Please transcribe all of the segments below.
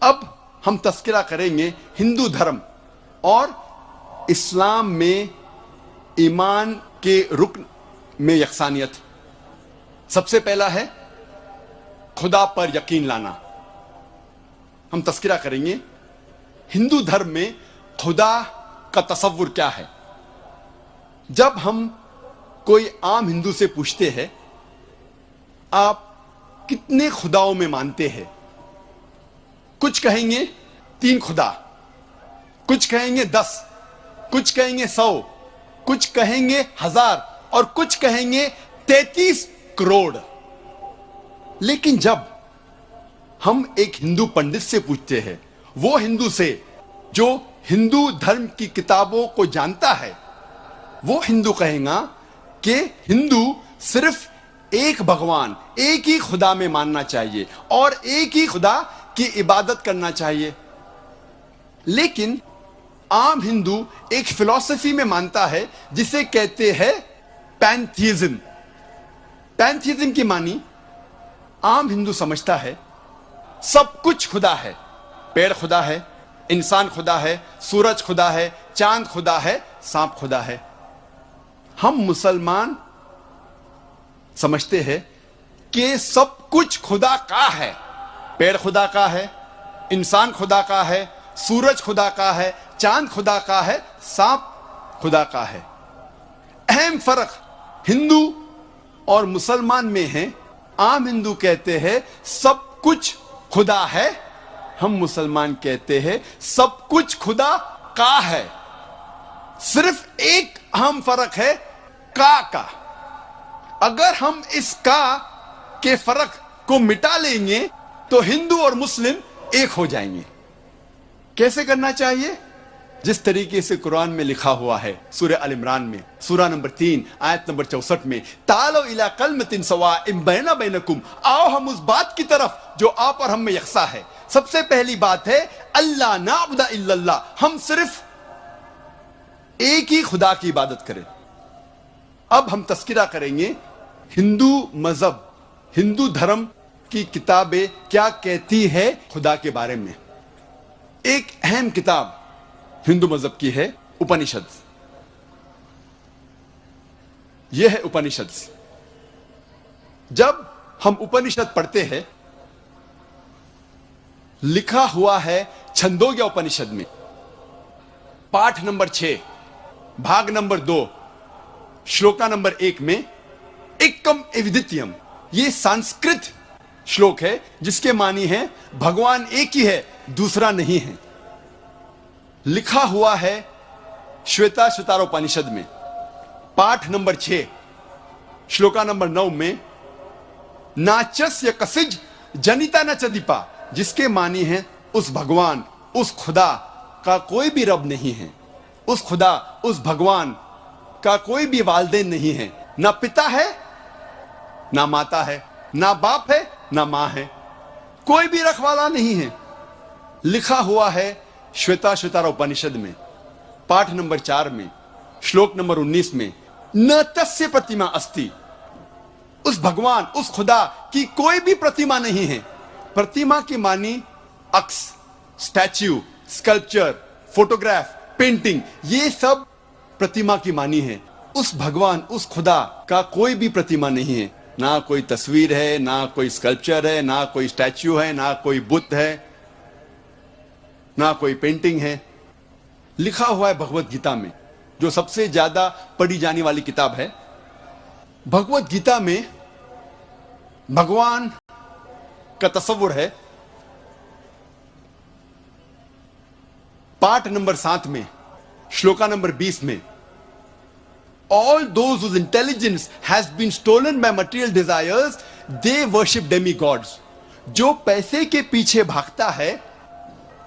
اب ہم تذکرہ کریں گے ہندو دھرم اور اسلام میں ایمان کے رکن میں یکسانیت. سب سے پہلا ہے خدا پر یقین لانا. ہم تذکرہ کریں گے ہندو دھرم میں خدا کا تصور کیا ہے. جب ہم کوئی عام ہندو سے پوچھتے ہیں آپ کتنے خداؤں میں مانتے ہیں، کچھ کہیں گے 3 خدا، کچھ کہیں گے 10، کچھ کہیں گے 100، کچھ کہیں گے 1000 اور کچھ کہیں گے 33 کروڑ. لیکن جب ہم ایک ہندو پنڈت سے پوچھتے ہیں، وہ ہندو سے جو ہندو دھرم کی کتابوں کو جانتا ہے، وہ ہندو کہے گا کہ ہندو صرف ایک بھگوان، ایک ہی خدا میں ماننا چاہیے اور ایک ہی خدا کی عبادت کرنا چاہیے. لیکن عام ہندو ایک فلسفی میں مانتا ہے جسے کہتے ہیں پینتھیزم. پینتھیزم کی معنی عام ہندو سمجھتا ہے سب کچھ خدا ہے. پیڑ خدا ہے، انسان خدا ہے، سورج خدا ہے، چاند خدا ہے، سانپ خدا ہے. ہم مسلمان سمجھتے ہیں کہ سب کچھ خدا کا ہے. پیڑ خدا کا ہے، انسان خدا کا ہے، سورج خدا کا ہے، چاند خدا کا ہے، سانپ خدا کا ہے. اہم فرق ہندو اور مسلمان میں ہے. عام ہندو کہتے ہیں سب کچھ خدا ہے، ہم مسلمان کہتے ہیں سب کچھ خدا کا ہے. صرف ایک اہم فرق ہے کا. اگر ہم اس کا کے فرق کو مٹا لیں گے تو ہندو اور مسلم ایک ہو جائیں گے. کیسے کرنا چاہیے؟ جس طریقے سے قرآن میں لکھا ہوا ہے سورہ ال عمران میں سورہ نمبر 3 آیت نمبر 64 میں، تعالوا الی کلمۃ سواء بیننا بینکم، آؤ ہم اس بات کی طرف جو آپ اور ہم میں یکساں ہے. سب سے پہلی بات ہے اللہ نعبد الا اللہ، ہم صرف ایک ہی خدا کی عبادت کریں. اب ہم تذکرہ کریں گے ہندو مذہب، ہندو دھرم کی کتابیں کیا کہتی ہے خدا کے بارے میں. ایک اہم کتاب ہندو مذہب کی ہے اپنشد. یہ ہے اپنشد. جب ہم اپنشد پڑھتے ہیں، لکھا ہوا ہے چھندوگیا اپنشد میں پاٹھ نمبر 6 بھاگ نمبر 2 شلوکا نمبر 1 میں ایکم ایودتیم. یہ سنسکرت شلوک ہے جس کے معنی ہے بھگوان ایک ہی ہے، دوسرا نہیں ہے. لکھا ہوا ہے شویتا شتارو اپنشد میں پاٹھ نمبر 6 شلوکا نمبر 9 میں ناچسیہ کسج جنیتا نچ دیپا، جس کے معنی ہے اس بھگوان، اس خدا کا کوئی بھی رب نہیں ہے. اس خدا، اس بھگوان کا کوئی بھی والدین نہیں ہے، نہ پتا ہے نہ ماتا ہے، نہ باپ ہے نہ ماں ہے، کوئی بھی رکھوالا نہیں ہے. لکھا ہوا ہے شویتا شتارا اپنشد میں پاٹھ نمبر 4 میں شلوک نمبر 19 میں نہ تسیہ پرتیما استی، اس بھگوان، اس خدا کی کوئی بھی پرتیما نہیں ہے. پرتیما کی معنی عکس، سٹیچو، اسکلپچر، فوٹوگراف، پینٹنگ، یہ سب پرتیما کی معنی ہے. اس بھگوان، اس خدا کا کوئی بھی پرتیما نہیں ہے، نہ کوئی تصویر ہے، نہ کوئی اسکلپچر ہے، نہ کوئی سٹیچو ہے، نہ کوئی بت ہے، نہ کوئی پینٹنگ ہے. لکھا ہوا ہے بھگوت گیتا میں، جو سب سے زیادہ پڑھی جانے والی کتاب ہے. بھگوت گیتا میں بھگوان کا تصور ہے. پاٹھ نمبر 7 میں شلوکا نمبر 20 میں all those whose intelligence has been stolen by material desires they worship demigods. جو پیسے کے پیچھے بھاگتا ہے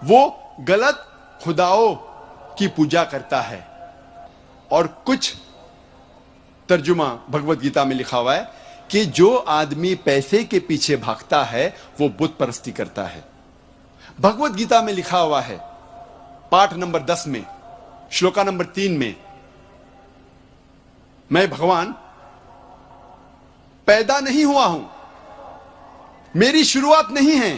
وہ غلط خداؤں کی پوجا کرتا ہے. اور کچھ ترجمہ بھگوت گیتا میں لکھا ہوا ہے کہ جو آدمی پیسے کے پیچھے بھاگتا ہے وہ بت پرستی کرتا ہے. بھگوت گیتا میں لکھا ہوا ہے پاٹھ نمبر 10 میں شلوکا نمبر 3 میں بھگوان پیدا نہیں ہوا ہوں، میری شروعات نہیں ہے،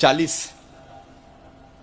40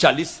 40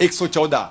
114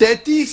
33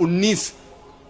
19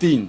3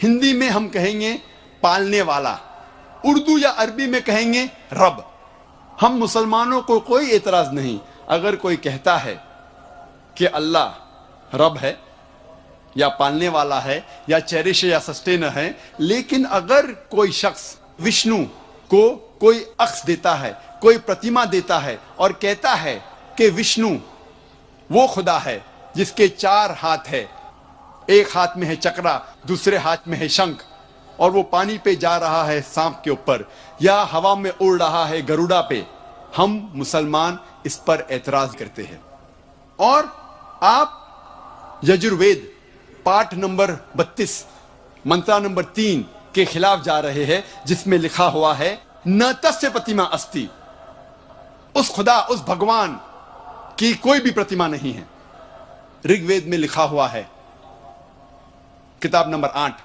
ہندی میں ہم کہیں گے پالنے والا، اردو یا عربی میں کہیں گے رب۔ ہم مسلمانوں کو کوئی اعتراض نہیں اگر کوئی کہتا ہے کہ اللہ رب ہے یا پالنے والا ہے یا چیریش یا سسٹینر ہے، لیکن اگر کوئی شخص وشنو کو کوئی عکس دیتا ہے، کوئی پرتیما دیتا ہے اور کہتا ہے کہ وشنو وہ خدا ہے جس کے 4 ہاتھ ہے، ایک ہاتھ میں ہے چکرا، دوسرے ہاتھ میں ہے شنکھ، اور وہ پانی پہ جا رہا ہے سانپ کے اوپر یا ہوا میں اڑ رہا ہے گروڑا پہ، ہم مسلمان اس پر اعتراض کرتے ہیں۔ اور آپ یجروید پاٹھ نمبر 32 منترا نمبر 3 کے خلاف جا رہے ہیں، جس میں لکھا ہوا ہے نہ تسیہ پرتیما استی، اس خدا، اس بھگوان کی کوئی بھی پرتیما نہیں ہے۔ رگ وید میں لکھا ہوا ہے کتاب نمبر 8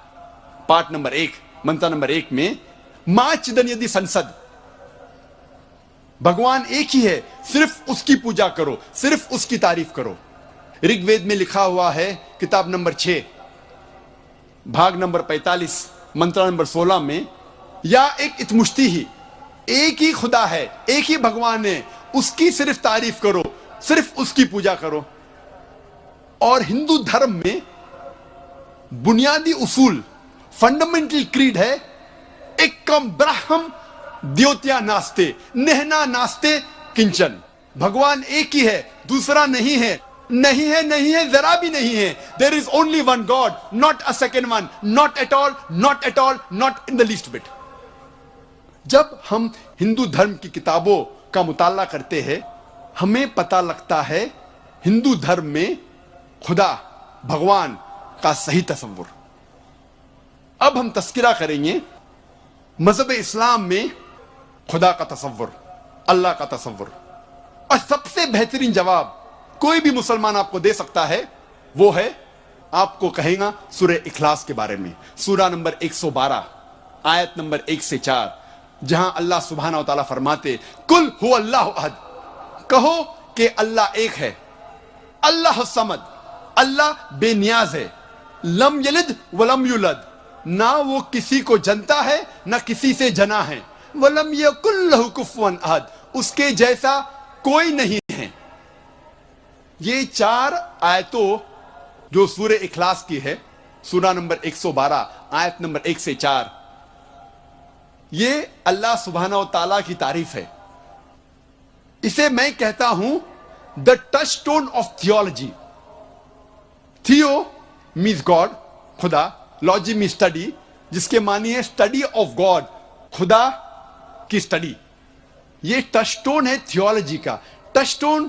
پاٹھ نمبر 1 منترا نمبر 1 میں ماں چدن یدی سنسد، بھگوان ایک ہی ہے، صرف اس کی پوجا کرو، صرف اس کی تعریف کرو۔ رگ وید میں لکھا ہوا ہے کتاب نمبر 6 بھاگ نمبر 45 منترا نمبر 16 میں یا ایک اتمشتی ہی، ایک ہی خدا ہے، ایک ہی بھگوان ہے، اس کی صرف تعریف کرو، صرف اس کی پوجا کرو۔ اور ہندو دھرم میں بنیادی اصول، فنڈامنٹل کریڈ ہے ایکم برہم دیوتیا ناستے نہنا ناستے کنچن، بھگوان ایک ہی ہے، دوسرا نہیں ہے، نہیں ہے، نہیں ہے، ذرا بھی نہیں ہے۔ There is only one God, not a second one, not at all, not at all, not in the least bit۔ جب ہم ہندو دھرم کی کتابوں کا مطالعہ کرتے ہیں، ہمیں پتہ لگتا ہے ہندو دھرم میں خدا، بھگوان کا صحیح تصور۔ اب ہم تذکرہ کریں گے مذہب اسلام میں خدا کا تصور، اللہ کا تصور، اور سب سے بہترین جواب کوئی بھی مسلمان آپ کو دے سکتا ہے، وہ ہے آپ کو کہے گا سورہ اخلاص کے بارے میں، سورہ نمبر 112 آیت نمبر 1 سے 4، جہاں اللہ سبحانہ و تعالیٰ فرماتے کل ہو اللہ احد، کہو کہ اللہ ایک ہے، اللہ الصمد، اللہ بے نیاز ہے، لم یلد ولم یولد، نہ وہ کسی کو جنتا ہے نہ کسی سے جنا ہے، ولم یکن لہ کفوا احد، اس کے جیسا کوئی نہیں ہے۔ یہ 4 آیتوں جو سورہ اخلاص کی ہے، سورہ نمبر 112 آیت نمبر 1 سے 4، یہ اللہ سبحانہ و تعالیٰ کی تعریف ہے۔ اسے میں کہتا ہوں the touchstone of theology. Theo means God, خدا، لوجی میں اسٹڈی، جس کے معنی ہے اسٹڈی آف گاڈ، خدا کی اسٹڈی۔ یہ ٹچ سٹون ہے تھیولوجی کا۔ ٹچ سٹون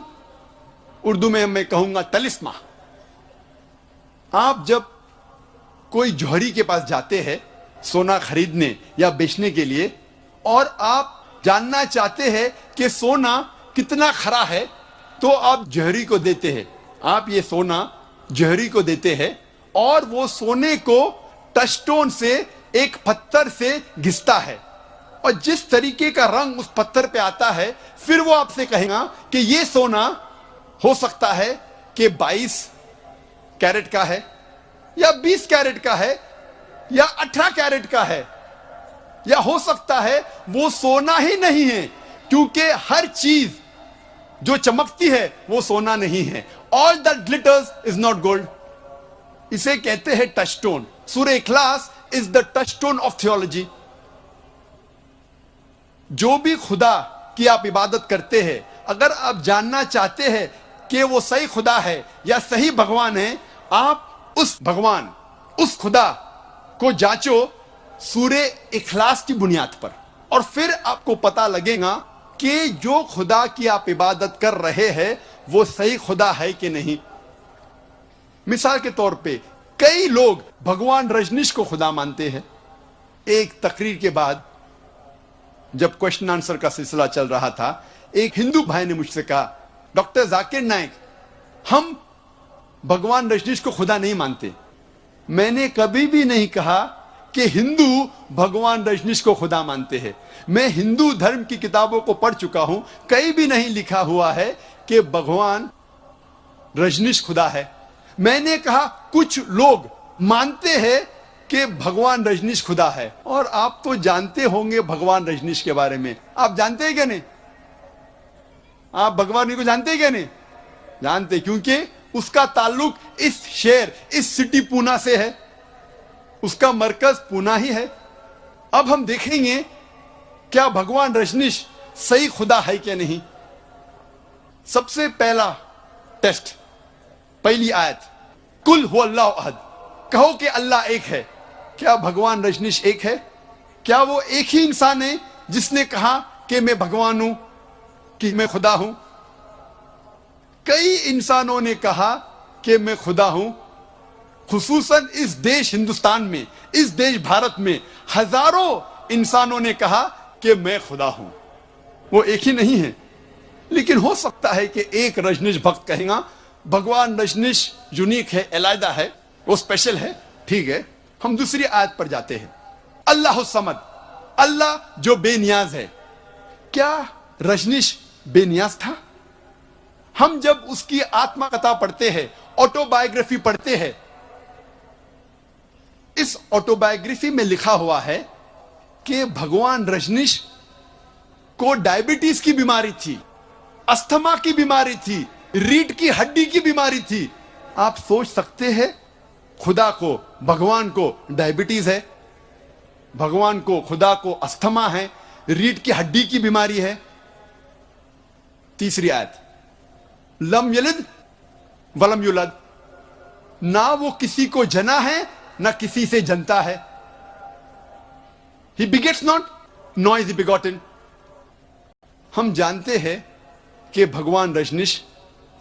اردو میں میں کہوں گا تلسمہ۔ آپ جب کوئی جوہری کے پاس جاتے ہیں سونا خریدنے یا بیچنے کے لیے، اور آپ جاننا چاہتے ہیں کہ سونا کتنا کھرا ہے، تو آپ جوہری کو دیتے ہیں، آپ یہ سونا جوہری کو دیتے ہیں، اور وہ سونے کو ٹچ سٹون سے ایک پتھر سے گھستا ہے، اور جس طریقے کا رنگ اس پتھر پہ آتا ہے، پھر وہ آپ سے کہے گا کہ یہ سونا ہو سکتا ہے کہ 22 کیرٹ کا ہے، یا 20 کیرٹ کا ہے، یا 18 کیرٹ کا ہے، یا ہو سکتا ہے وہ سونا ہی نہیں ہے، کیونکہ ہر چیز جو چمکتی ہے وہ سونا نہیں ہے۔ All that glitters is not gold۔ اسے کہتے ہیں ٹچ سٹون۔ سورہ اخلاص is the touch stone of theology۔ جو بھی خدا کی آپ عبادت کرتے ہیں، اگر آپ جاننا چاہتے ہیں کہ وہ صحیح خدا ہے یا صحیح بھگوان ہے، آپ اس بھگوان، اس خدا کو جانچو سورہ اخلاص کی بنیاد پر، اور پھر آپ کو پتہ لگے گا کہ جو خدا کی آپ عبادت کر رہے ہیں وہ صحیح خدا ہے کہ نہیں۔ مثال کے طور پہ کئی لوگ بھگوان رجنیش کو خدا مانتے ہیں۔ ایک تقریر کے بعد جب کوشچن آنسر کا سلسلہ چل رہا تھا، ایک ہندو بھائی نے مجھ سے کہا ڈاکٹر ذاکر نائک، ہم بھگوان رجنیش کو خدا نہیں مانتے۔ میں نے کبھی بھی نہیں کہا کہ ہندو بھگوان رجنیش کو خدا مانتے ہیں۔ میں ہندو دھرم کی کتابوں کو پڑھ چکا ہوں، کہیں بھی نہیں لکھا ہوا ہے کہ بھگوان رجنیش خدا ہے۔ میں نے کہا کچھ لوگ مانتے ہیں کہ بھگوان رجنیش خدا ہے. اور آپ تو جانتے ہوں گے بھگوان رجنیش کے بارے میں. آپ جانتے ہیں کیا نہیں؟ آپ بھگوان کو جانتے ہیں کیا نہیں؟ جانتے, کیونکہ اس کا تعلق اس شہر, اس سٹی پونا سے ہے. اس کا مرکز پونا ہی ہے. اب ہم دیکھیں گے کیا بھگوان رجنیش صحیح خدا ہے کہ نہیں. سب سے پہلا ٹیسٹ, پہلی آیت, کل ہو اللہ احد, کہو کہ اللہ ایک ہے. کیا بھگوان رجنیش ایک ہے؟ کیا وہ ایک ہی انسان ہے جس نے کہا کہ میں بھگوان ہوں, کہ میں خدا ہوں؟ کئی انسانوں نے کہا کہ میں خدا ہوں. خصوصاً اس دیش ہندوستان میں, اس دیش بھارت میں ہزاروں انسانوں نے کہا کہ میں خدا ہوں. وہ ایک ہی نہیں ہے. لیکن ہو سکتا ہے کہ ایک رجنیش بھکت کہے گا بھگوان رجنیش یونیک ہے, علیحدہ ہے, وہ اسپیشل ہے. ٹھیک ہے, ہم دوسری آیت پر جاتے ہیں. اللہ الصمد, اللہ جو بے نیاز ہے. کیا رجنیش بے نیاز تھا؟ ہم جب اس کی آتما کتھا پڑھتے ہیں, آٹو بایوگرافی پڑھتے ہیں, اس آٹو بایوگرافی میں لکھا ہوا ہے کہ بھگوان رجنیش کو ڈائبٹیز کی بیماری تھی, استھما کی بیماری تھی, ریڑھ کی ہڈی کی بیماری تھی. آپ سوچ سکتے ہیں خدا کو, بھگوان کو ڈائبٹیز ہے, بھگوان کو, خدا کو استھما ہے, ریڑھ کی ہڈی کی بیماری ہے. تیسری آیت, لم یلد ولم یولد, نہ وہ کسی کو جنا ہے نہ کسی سے جنتا ہے. He begets not, nor is he begotten. ہم جانتے ہیں کہ بھگوان رجنیش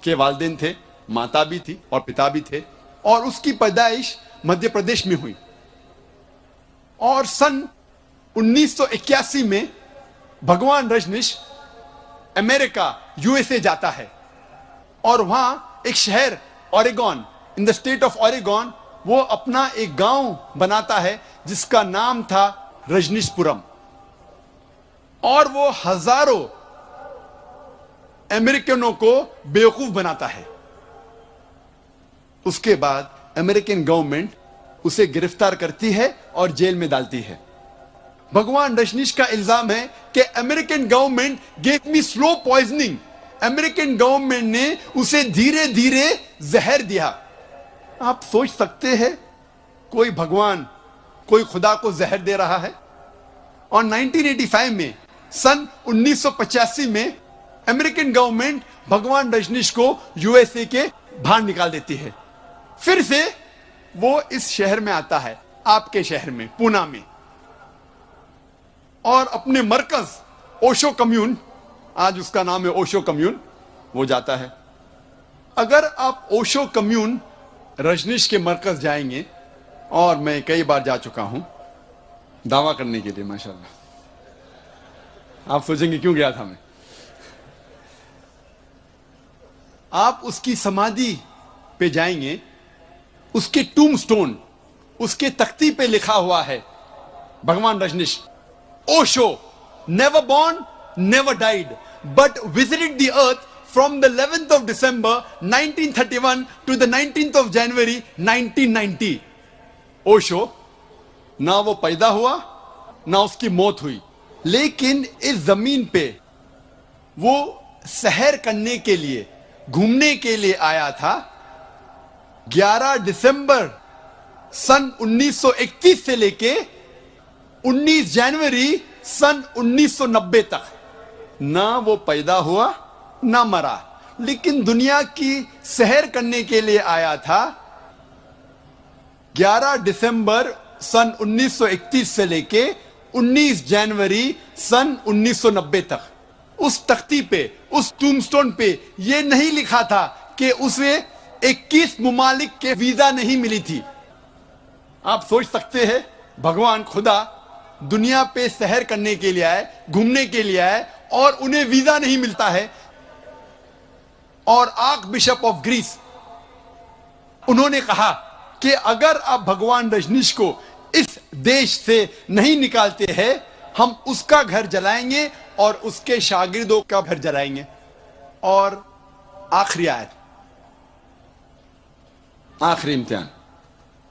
کے والدین تھے, ماتا بھی تھی اور پتا بھی تھے, اور اس کی پیدائش مدھیہ پردیش میں ہوئی. اور سن 1981 میں بھگوان رجنیش امریکہ, USA جاتا ہے, اور وہاں ایک شہر Oregon, in the state of Oregon, وہ اپنا ایک گاؤں بناتا ہے جس کا نام تھا رجنیش پورم. اور وہ ہزاروں امریکنوں کو بیوقوف بناتا ہے. اس کے بعد امریکن گورنمنٹ اسے گرفتار کرتی ہے اور جیل میں ڈالتی ہے. بھگوان رجنیش کا الزام ہے کہ امریکن گورنمنٹ گیو می سلو پوائزننگ, امریکن گورنمنٹ نے اسے دھیرے دھیرے زہر دیا. آپ سوچ سکتے ہیں کوئی بھگوان, کوئی خدا کو زہر دے رہا ہے. اور 1985 میں, سن 1985 میں امریکن گورنمنٹ بھگوان رجنیش کو USA کے باہر نکال دیتی ہے. پھر سے وہ اس شہر میں آتا ہے, آپ کے شہر میں, پونا میں, اور اپنے مرکز اوشو کمیون, آج اس کا نام ہے اوشو کمیون, وہ جاتا ہے. اگر آپ اوشو کمیون رجنیش کے مرکز جائیں گے, اور میں کئی بار جا چکا ہوں دعویٰ کرنے کے لیے, ماشاءاللہ, آپ سوچیں گے کیوں گیا تھا میں. آپ اس کی سمادھی پہ جائیں گے, اس کے ٹوم سٹون, اس کے تختی پہ لکھا ہوا ہے بھگوان Rajneesh, Osho never born, never died, but visited the earth from the 11th of December 1931 to the 19th of January 1990. Osho نہ وہ پیدا ہوا نہ اس کی موت ہوئی, لیکن اس زمین پہ وہ سحر کرنے کے لیے, گھومنے کے لیے آیا تھا. 11 دسمبر سن 1931 سے لے کے 19 جنوری سن 1990 تک نہ وہ پیدا ہوا نہ مرا, لیکن دنیا کی سحر کرنے کے لیے آیا تھا. 11 دسمبر سن 1931 سے لے کے 19 جنوری سن 1990 تک. اس تختی پہ, اس ٹوم سٹون پہ یہ نہیں لکھا تھا کہ اسے 21 ممالک کے ویزا نہیں ملی تھی. آپ سوچ سکتے ہیں بھگوان خدا دنیا پہ سحر کرنے کے لیے آئے, گھومنے کے لیے آئے, اور انہیں ویزا نہیں ملتا ہے. اور آرک بشپ آف گریس, انہوں نے کہا کہ اگر آپ بھگوان رجنیش کو اس دیش سے نہیں نکالتے ہیں, ہم اس کا گھر جلائیں گے اور اس کے شاگردوں کا گھر جلائیں گے. اور آخری آیت, آخری امتحان,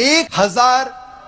1000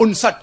59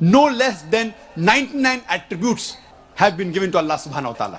No less than 99 attributes have been given to Allah subhanahu wa ta'ala,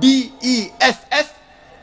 DESS,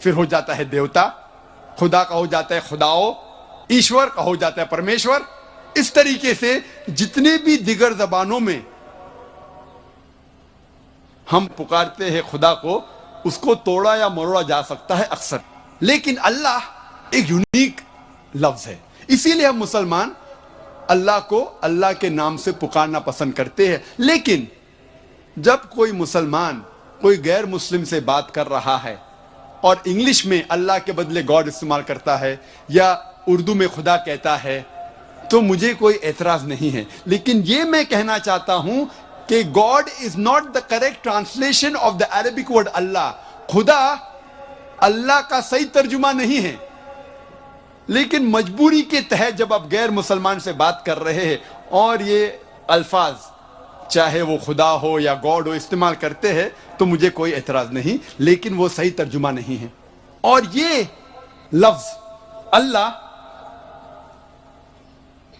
پھر ہو جاتا ہے دیوتا، خدا کا ہو جاتا ہے خداؤ، ایشور کا ہو جاتا ہے پرمیشور. اس طریقے سے جتنے بھی دیگر زبانوں میں ہم پکارتے ہیں خدا کو، اس کو توڑا یا مروڑا جا سکتا ہے اکثر، لیکن اللہ ایک یونیک لفظ ہے. اسی لیے ہم مسلمان اللہ کو اللہ کے نام سے پکارنا پسند کرتے ہیں. لیکن جب کوئی مسلمان کوئی غیر مسلم سے بات کر رہا ہے اور انگلش میں اللہ کے بدلے گاڈ استعمال کرتا ہے یا اردو میں خدا کہتا ہے تو مجھے کوئی اعتراض نہیں ہے. لیکن یہ میں کہنا چاہتا ہوں کہ God is not the correct translation of the Arabic word اللہ. خدا اللہ کا صحیح ترجمہ نہیں ہے، لیکن مجبوری کے تحت جب آپ غیر مسلمان سے بات کر رہے ہیں اور یہ الفاظ چاہے وہ خدا ہو یا گاڈ ہو استعمال کرتے ہیں تو مجھے کوئی اعتراض نہیں، لیکن وہ صحیح ترجمہ نہیں ہے. اور یہ لفظ اللہ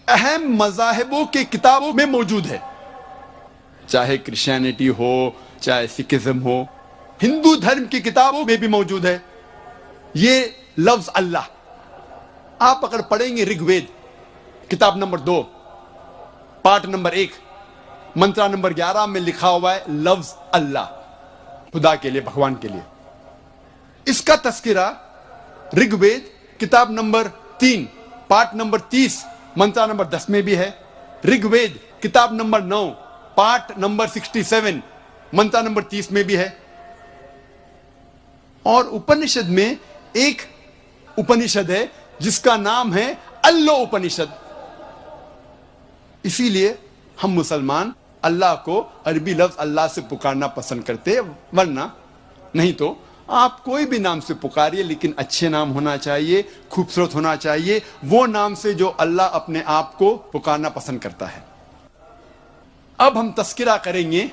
اہم مذاہبوں کے کتابوں میں موجود ہے، چاہے کرسچینٹی ہو، چاہے سکھزم ہو، ہندو دھرم کی کتابوں میں بھی موجود ہے یہ لفظ اللہ. آپ اگر پڑھیں گے رگ وید کتاب number 2 part number 1 mantra number 11 میں لکھا ہوا ہے لفظ اللہ، خدا کے لیے، بھگوان کے لیے. اس کا تذکرہ رگ وید کتاب number 3 part number 30 mantra number 10 میں بھی ہے. رگ وید کتاب number 9 part number 67 mantra number 30 میں بھی ہے. اور اپنشد میں ایک اپنشد ہے جس کا نام ہے اللو اپنشد. اسی لیے ہم مسلمان اللہ کو عربی لفظ اللہ سے پکارنا پسند کرتے ہیں، ورنہ نہیں تو آپ کوئی بھی نام سے پکاریے، لیکن اچھے نام ہونا چاہیے، خوبصورت ہونا چاہیے، وہ نام سے جو اللہ اپنے آپ کو پکارنا پسند کرتا ہے. اب ہم تذکرہ کریں گے